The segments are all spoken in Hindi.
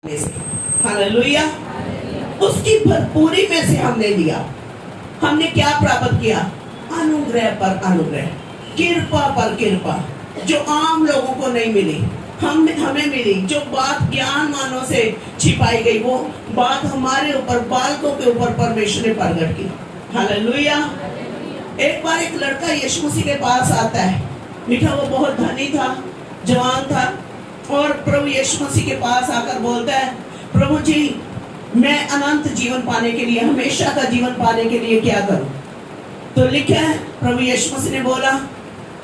में से, हालेलुया। उसकी भरपूरी में से हमने लिया। हमने क्या प्राप्त किया? अनुग्रह पर अनुग्रह, कृपा पर कृपा, जो आम लोगों को नहीं मिली हमें मिली। जो बात ज्ञान मानों से छिपाई गई, वो बात हमारे ऊपर, बालकों के ऊपर परमेश्वर ने प्रकट की। हालेलुया। एक बार एक लड़का यीशु मसीह के पास आता है। लिखा वो बहुत धनी था, जवान था, और प्रभु यीशु मसीह के पास आकर बोलता है, प्रभु जी मैं अनंत जीवन पाने के लिए, हमेशा का जीवन पाने के लिए क्या करूं? तो लिखा है प्रभु यीशु मसीह ने बोला,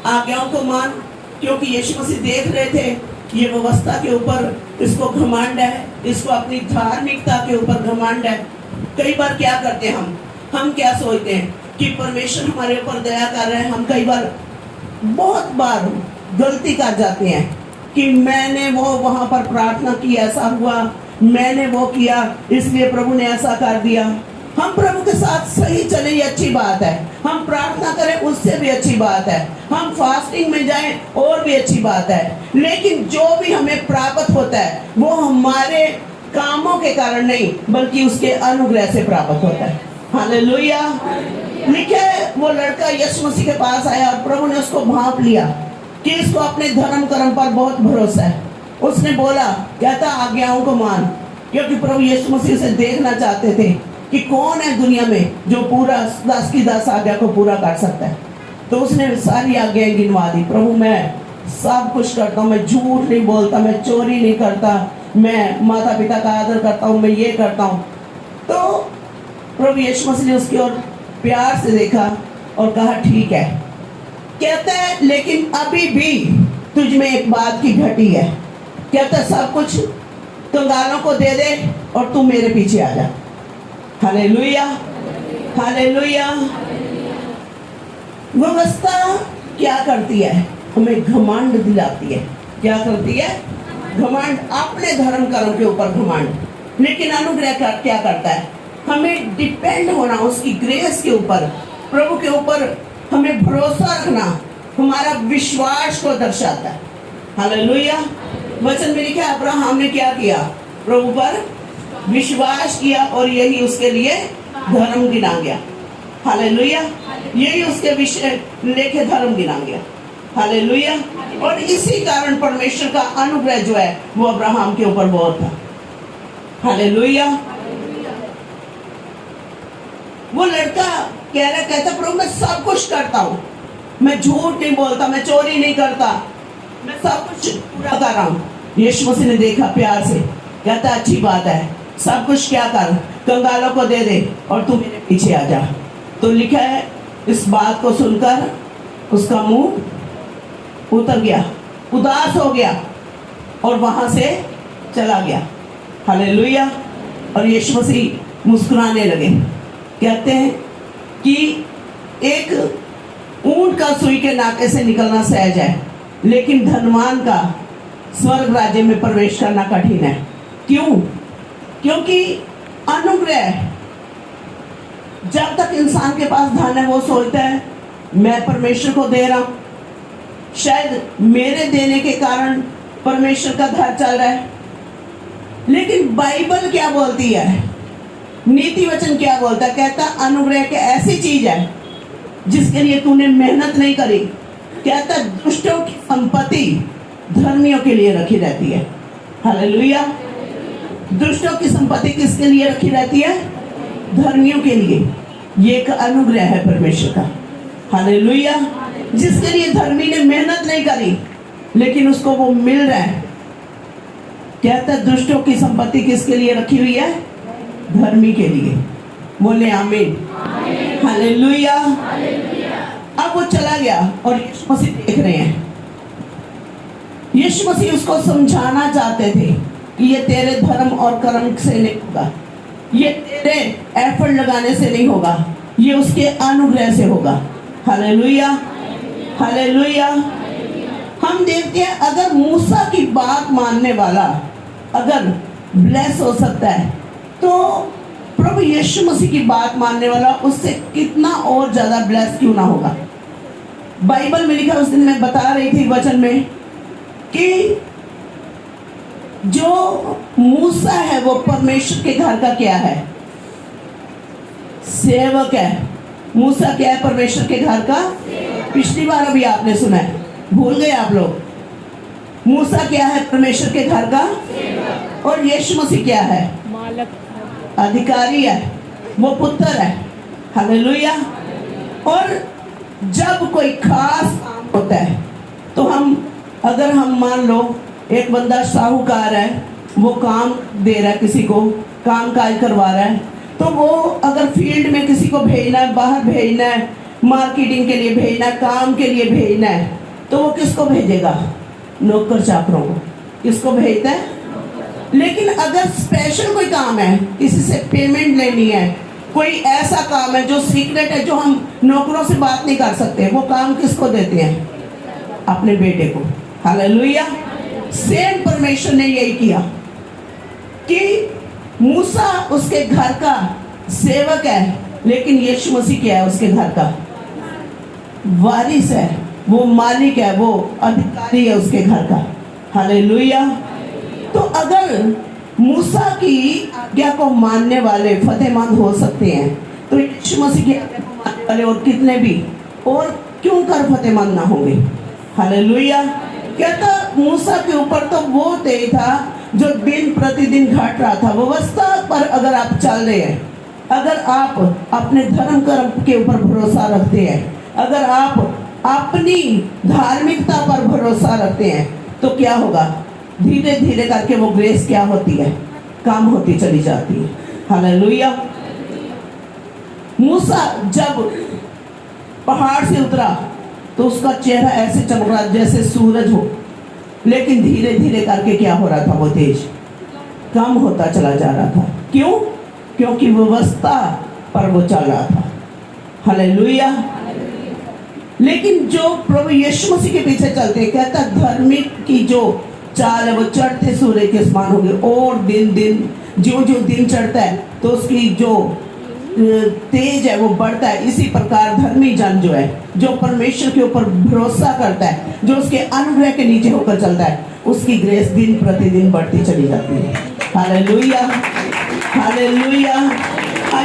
आज्ञाओं को मान। क्योंकि यीशु मसीह देख रहे थे ये व्यवस्था के ऊपर इसको घमंड है, इसको अपनी धार्मिकता के ऊपर घमंड है। कई बार क्या करते हैं हम क्या सोचते हैं कि परमेश्वर हमारे ऊपर दया कर रहे हैं। हम कई बार, बहुत बार गलती कर जाते हैं कि मैंने वो वहां पर प्रार्थना की, ऐसा हुआ, मैंने वो किया, इसलिए प्रभु ने ऐसा कर दिया। हम प्रभु के साथ सही चले, ये अच्छी बात है। हम प्रार्थना करें, उससे भी अच्छी बात है। हम फास्टिंग में जाएं, और भी अच्छी बात है। लेकिन जो भी हमें प्राप्त होता है वो हमारे कामों के कारण नहीं, बल्कि उसके अनुग्रह से प्राप्त होता है। हालेलुया। लिखे वो लड़का यीशु मसीह के पास आया और प्रभु ने उसको भांप लिया कि इसको अपने धर्म कर्म पर बहुत भरोसा है। उसने बोला, कहता आज्ञाओं को मान। क्योंकि प्रभु यीशु मसीह से देखना चाहते थे कि कौन है दुनिया में जो पूरा 10 की 10 आज्ञा को पूरा कर सकता है। तो उसने सारी आज्ञाएं गिनवा दी। प्रभु मैं सब कुछ करता हूँ, मैं झूठ नहीं बोलता, मैं चोरी नहीं करता, मैं माता पिता का आदर करता हूँ, मैं ये करता हूँ। तो प्रभु यीशु मसीह ने उसकी ओर प्यार से देखा और कहा, ठीक है। कहता है लेकिन अभी भी तुझ में एक बात की घटी है। कहता है सब कुछ कंगालों को दे दे और तू मेरे पीछे आ जा। Hallelujah, hallelujah. व्यवस्था क्या करती है? हमें घमंड दिलाती है। क्या करती है? घमंड, अपने धर्म कर्म के ऊपर घमंड। लेकिन अनुग्रह क्या करता है? हमें डिपेंड होना उसकी ग्रेस के ऊपर, प्रभु के ऊपर हमें भरोसा रखना, हमारा विश्वास को दर्शाता है। हालेलुया। वचन में लिखा है अब्राहम ने क्या किया? प्रभु पर विश्वास किया और यही उसके लिए धर्म गिना गया। हालेलुया। यही उसके विषय लेके धर्म गिना गया। हालेलुया। और इसी कारण परमेश्वर का अनुग्रह जो है वो अब्राहम के ऊपर बहुत था। हालेलुया। वो लड़का कह रहा, कहता प्रभु मैं सब कुछ करता हूँ, मैं झूठ नहीं बोलता, मैं चोरी नहीं करता, मैं सब कुछ पूरा कर रहा हूँ। यीशु मसीह ने देखा प्यार से, कहता अच्छी बात है, सब कुछ क्या कर, कंगालों को दे दे और तू मेरे पीछे आ जा। तो लिखा है इस बात को सुनकर उसका मुंह उतर गया, उदास हो गया और वहां से चला गया। हालेलुया। और यीशु मसीह मुस्कुराने लगे। कहते हैं कि एक ऊंट का सुई के नाके से निकलना सहज है, लेकिन धनवान का स्वर्ग राज्य में प्रवेश करना कठिन है। क्यों? क्योंकि अनुग्रह, जब तक इंसान के पास धन है वो सोचता है मैं परमेश्वर को दे रहा हूं, शायद मेरे देने के कारण परमेश्वर का घर चल रहा है। लेकिन बाइबल क्या बोलती है? नीति वचन क्या बोलता है? कहता अनुग्रह के ऐसी चीज है जिसके लिए तूने मेहनत नहीं करी। कहता दुष्टों की संपत्ति धर्मियों के लिए रखी रहती है। हालेलुया। दुष्टों की संपत्ति किसके लिए रखी रहती है? धर्मियों के लिए। ये एक अनुग्रह है परमेश्वर का। हालेलुया। जिसके लिए धर्मी ने मेहनत नहीं करी लेकिन उसको वो मिल रहा है। कहता दुष्टों की संपत्ति किसके लिए रखी हुई है? धर्मी के लिए। बोले आमीन। हालेलुया। अब वो चला गया और यीशु मसीह देख रहे हैं। यीशु मसीह उसको समझाना चाहते थे कि ये तेरे धर्म और कर्म से नहीं होगा, ये तेरे एफर्ट लगाने से नहीं होगा, ये उसके अनुग्रह से होगा। Hallelujah, hallelujah. हम देखते हैं अगर मूसा की बात मानने वाला अगर ब्लेस हो सकता है तो प्रभु यीशु मसीह की बात मानने वाला उससे कितना और ज्यादा ब्लेस क्यों ना होगा। बाइबल में लिखा, उस दिन मैं बता रही थी वचन में कि जो मूसा वो परमेश्वर के घर का क्या है? सेवक है। मूसा क्या है परमेश्वर के घर का? पिछली बार अभी आपने सुना है, भूल गए आप लोग। मूसा क्या है परमेश्वर के घर का? और यीशु मसीह क्या है? मालक, अधिकारी है, वो पुत्र है। हालेलुया। और जब कोई खास काम होता है तो अगर हम मान लो एक बंदा साहूकार है, वो काम दे रहा है, किसी को काम काज करवा रहा है, तो वो अगर फील्ड में किसी को भेजना है, बाहर भेजना है, मार्केटिंग के लिए भेजना है, काम के लिए भेजना है, तो वो किसको भेजेगा? नौकर चाकरों को। किसको भेजता है? लेकिन अगर स्पेशल कोई काम है, किसी से पेमेंट लेनी है, कोई ऐसा काम है जो सीक्रेट है, जो हम नौकरों से बात नहीं कर सकते, वो काम किसको देते हैं? अपने बेटे को। हालेलुया। सेम परमेश्वर ने यही किया कि मूसा उसके घर का सेवक है, लेकिन यीशु मसीह क्या है? उसके घर का वारिस है, वो मालिक है, वो अधिकारी है उसके घर का। हालेलुया। तो अगर मूसा की आज्ञा को मानने वाले फतेहमंद हो सकते हैं, तो यीशु मसीह की आज्ञा को मानने वाले और कितने भी और क्यों कर फतेहमंद ना होंगे? हालेलुया। कहता मूसा के ऊपर तो वो तेज था जो दिन प्रतिदिन घट रहा था। व्यवस्था पर अगर आप चल रहे हैं, अगर आप अपने धर्म कर्म के ऊपर भरोसा रखते हैं, अगर आप अपनी धार्मिकता पर भरोसा रखते हैं, तो क्या होगा? धीरे धीरे करके वो ग्रेस क्या होती है? काम होती चली जाती है। हालेलुया। मूसा जब पहाड़ से उतरा तो उसका चेहरा ऐसे चमक रहा जैसे सूरज हो, लेकिन धीरे धीरे करके क्या हो रहा था? वो तेज कम होता चला जा रहा था। क्यों? क्योंकि व्यवस्था पर वो चल रहा था। हालेलुया। लेकिन जो प्रभु यीशु मसीह के पीछे चलते, कहता धार्मिक की जो चाल है वो चढ़ते सूर्य के समान होगी, और दिन दिन जो जो दिन चढ़ता है तो उसकी जो तेज है वो बढ़ता है। इसी प्रकार धर्मी जन जो है, जो परमेश्वर के ऊपर भरोसा करता है, जो उसके अनुग्रह के नीचे होकर चलता है, उसकी ग्रेस दिन प्रतिदिन बढ़ती चली जाती है। हालेलुया। हालेलुया।